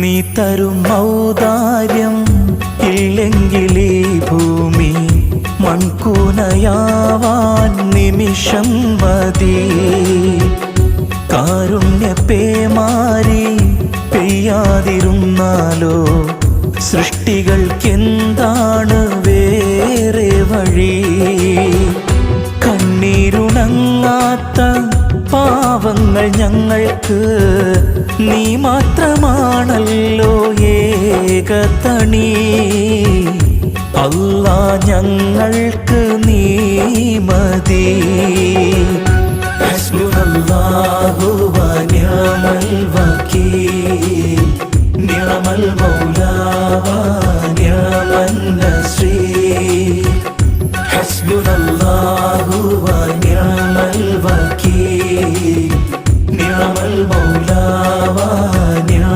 നീ തരും ഔദാര്യം ഇല്ലെങ്കിലീ ഭൂമി മൺകൂനയാവാൻ നിമിഷം മതി. കാരുണ്യപ്പേമാരി പെയ്യാതിരുന്നാലോ സൃഷ്ടികൾക്കെന്താണ് വേറെ വഴി? കണ്ണീരുണങ്ങാത്ത പാവങ്ങൾ ഞങ്ങൾക്ക് നീ മാത്രമാണല്ലോ ഏകതണി. അല്ലാ ഞങ്ങൾക്ക് നീ മതി. ഹസ്ബുനല്ലാഹു വ നിഅമൽ വകീൽ, നിഅമൽ മൗലാ വ നിഅമൻ നസീർ. ഹസ്ബുനല്ലാഹു വ നിഅമൽ വകീൽ, നിഅമൽ മൗലാ വ